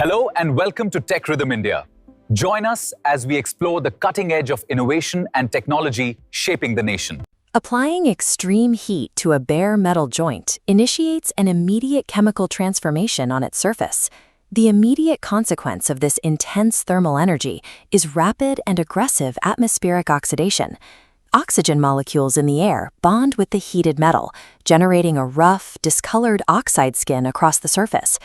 Hello and welcome to Tech Rhythm India. Join us as we explore the cutting edge of innovation and technology shaping the nation. Applying extreme heat to a bare metal joint initiates an immediate chemical transformation on its surface. The immediate consequence of this intense thermal energy is rapid and aggressive atmospheric oxidation. Oxygen molecules in the air bond with the heated metal, generating a rough, discolored oxide skin across the surface.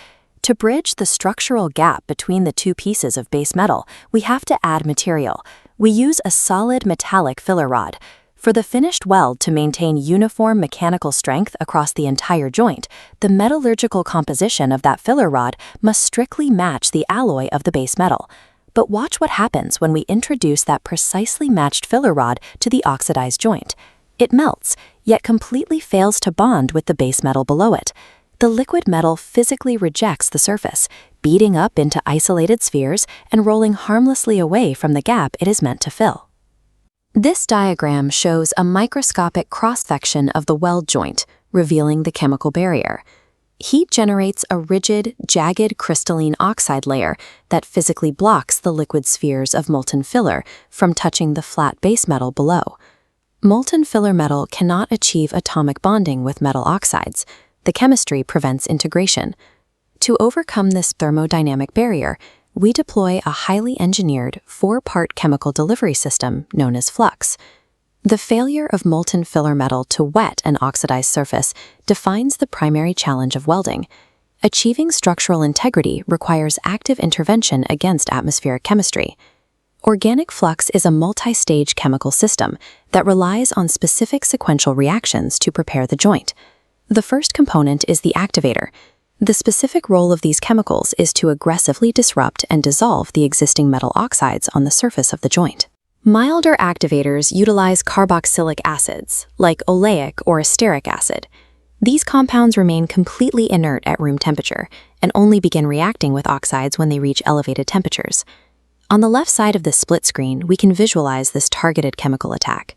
To bridge the structural gap between the two pieces of base metal, we have to add material. We use a solid metallic filler rod. For the finished weld to maintain uniform mechanical strength across the entire joint, the metallurgical composition of that filler rod must strictly match the alloy of the base metal. But watch what happens when we introduce that precisely matched filler rod to the oxidized joint. It melts, yet completely fails to bond with the base metal below it. The liquid metal physically rejects the surface, beating up into isolated spheres and rolling harmlessly away from the gap it is meant to fill. This diagram shows a microscopic cross-section of the weld joint, revealing the chemical barrier. Heat generates a rigid, jagged crystalline oxide layer that physically blocks the liquid spheres of molten filler from touching the flat base metal below. Molten filler metal cannot achieve atomic bonding with metal oxides. The chemistry prevents integration. To overcome this thermodynamic barrier, we deploy a highly engineered four-part chemical delivery system known as Flux. The failure of molten filler metal to wet an oxidized surface defines the primary challenge of welding. Achieving structural integrity requires active intervention against atmospheric chemistry. Organic flux is a multi-stage chemical system that relies on specific sequential reactions to prepare the joint. The first component is the activator. The specific role of these chemicals is to aggressively disrupt and dissolve the existing metal oxides on the surface of the joint. Milder activators utilize carboxylic acids, like oleic or esteric acid. These compounds remain completely inert at room temperature and only begin reacting with oxides when they reach elevated temperatures. On the left side of the split screen, we can visualize this targeted chemical attack.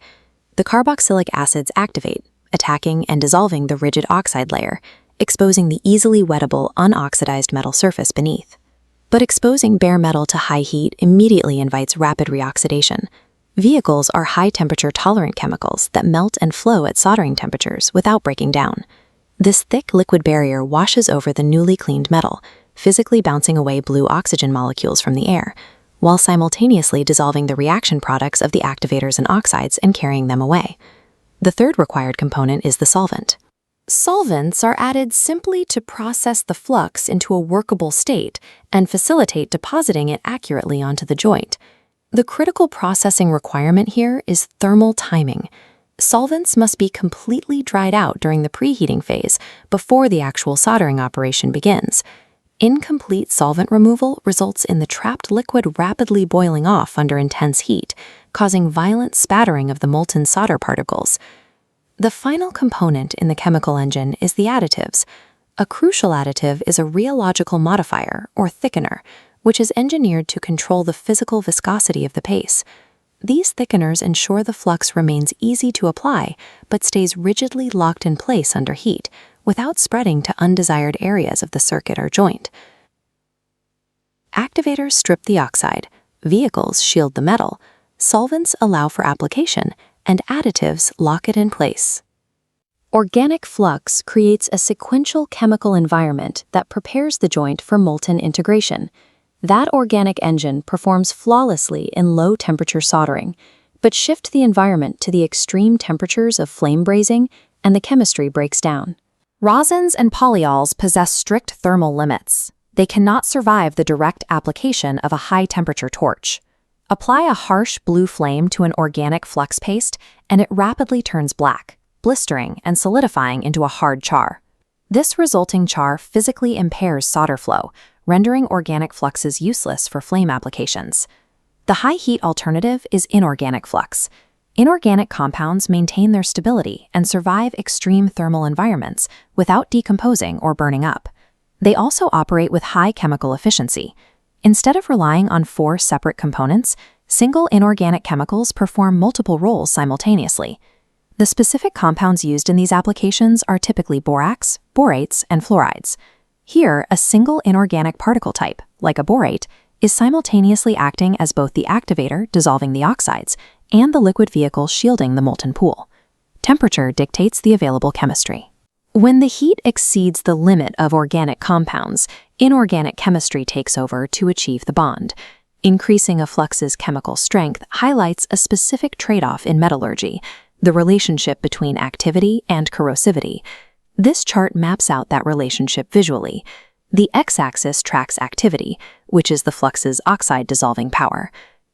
The carboxylic acids activate, attacking and dissolving the rigid oxide layer, exposing the easily wettable, unoxidized metal surface beneath. But exposing bare metal to high heat immediately invites rapid reoxidation. Vehicles are high-temperature tolerant chemicals that melt and flow at soldering temperatures without breaking down. This thick liquid barrier washes over the newly cleaned metal, physically bouncing away blue oxygen molecules from the air, while simultaneously dissolving the reaction products of the activators and oxides and carrying them away. The third required component is the solvent. Solvents are added simply to process the flux into a workable state and facilitate depositing it accurately onto the joint. The critical processing requirement here is thermal timing. Solvents must be completely dried out during the preheating phase before the actual soldering operation begins. Incomplete solvent removal results in the trapped liquid rapidly boiling off under intense heat, causing violent spattering of the molten solder particles. The final component in the chemical engine is the additives. A crucial additive is a rheological modifier, or thickener, which is engineered to control the physical viscosity of the paste. These thickeners ensure the flux remains easy to apply, but stays rigidly locked in place under heat, without spreading to undesired areas of the circuit or joint. Activators strip the oxide, vehicles shield the metal, solvents allow for application, and additives lock it in place. Organic flux creates a sequential chemical environment that prepares the joint for molten integration. That organic engine performs flawlessly in low-temperature soldering, but shift the environment to the extreme temperatures of flame brazing, and the chemistry breaks down. Rosins and polyols possess strict thermal limits. They cannot survive the direct application of a high-temperature torch. Apply a harsh blue flame to an organic flux paste, and it rapidly turns black, blistering and solidifying into a hard char. This resulting char physically impairs solder flow, rendering organic fluxes useless for flame applications. The high-heat alternative is inorganic flux. Inorganic compounds maintain their stability and survive extreme thermal environments without decomposing or burning up. They also operate with high chemical efficiency. Instead of relying on 4 separate components, single inorganic chemicals perform multiple roles simultaneously. The specific compounds used in these applications are typically borax, borates, and fluorides. Here, a single inorganic particle type, like a borate, is simultaneously acting as both the activator, dissolving the oxides, and the liquid vehicle shielding the molten pool. Temperature dictates the available chemistry. When the heat exceeds the limit of organic compounds, inorganic chemistry takes over to achieve the bond. Increasing a flux's chemical strength highlights a specific trade-off in metallurgy, the relationship between activity and corrosivity. This chart maps out that relationship visually. The x-axis tracks activity, which is the flux's oxide-dissolving power.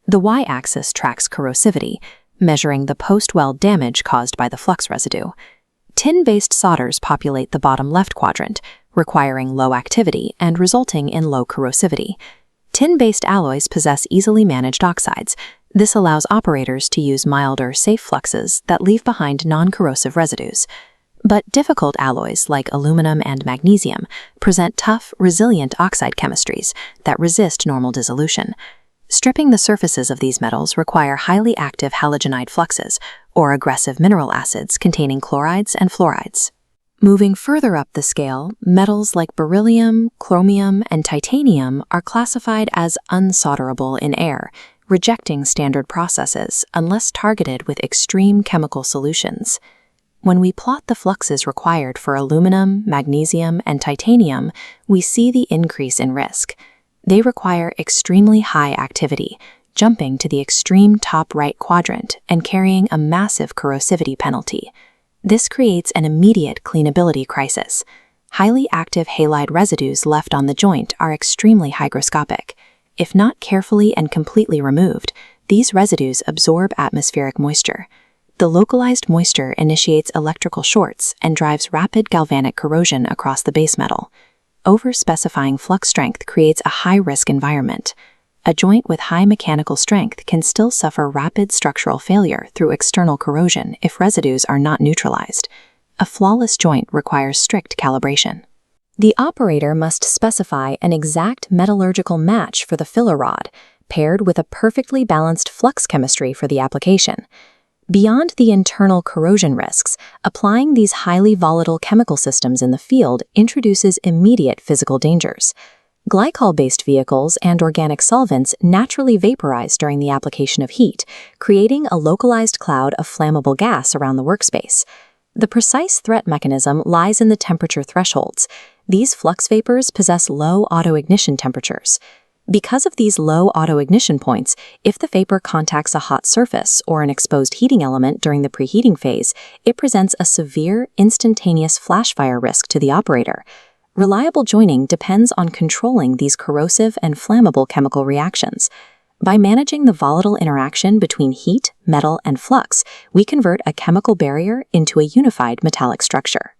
The y-axis tracks corrosivity, measuring the post-weld damage caused by the flux residue. Tin-based solders populate the bottom left quadrant, requiring low activity and resulting in low corrosivity. Tin-based alloys possess easily managed oxides. This allows operators to use milder, safe fluxes that leave behind non-corrosive residues. But difficult alloys like aluminum and magnesium present tough, resilient oxide chemistries that resist normal dissolution. Stripping the surfaces of these metals require highly active halogenide fluxes, or aggressive mineral acids containing chlorides and fluorides. Moving further up the scale, metals like beryllium, chromium, and titanium are classified as unsolderable in air, rejecting standard processes unless targeted with extreme chemical solutions. When we plot the fluxes required for aluminum, magnesium, and titanium, we see the increase in risk. They require extremely high activity, jumping to the extreme top right quadrant and carrying a massive corrosivity penalty. This creates an immediate cleanability crisis. Highly active halide residues left on the joint are extremely hygroscopic. If not carefully and completely removed, these residues absorb atmospheric moisture. The localized moisture initiates electrical shorts and drives rapid galvanic corrosion across the base metal. Over-specifying flux strength creates a high-risk environment. A joint with high mechanical strength can still suffer rapid structural failure through external corrosion if residues are not neutralized. A flawless joint requires strict calibration. The operator must specify an exact metallurgical match for the filler rod, paired with a perfectly balanced flux chemistry for the application. Beyond the internal corrosion risks, applying these highly volatile chemical systems in the field introduces immediate physical dangers. Glycol-based vehicles and organic solvents naturally vaporize during the application of heat, creating a localized cloud of flammable gas around the workspace. The precise threat mechanism lies in the temperature thresholds. These flux vapors possess low auto-ignition temperatures. Because of these low auto-ignition points, if the vapor contacts a hot surface or an exposed heating element during the preheating phase, it presents a severe, instantaneous flash fire risk to the operator. Reliable joining depends on controlling these corrosive and flammable chemical reactions. By managing the volatile interaction between heat, metal, and flux, we convert a chemical barrier into a unified metallic structure.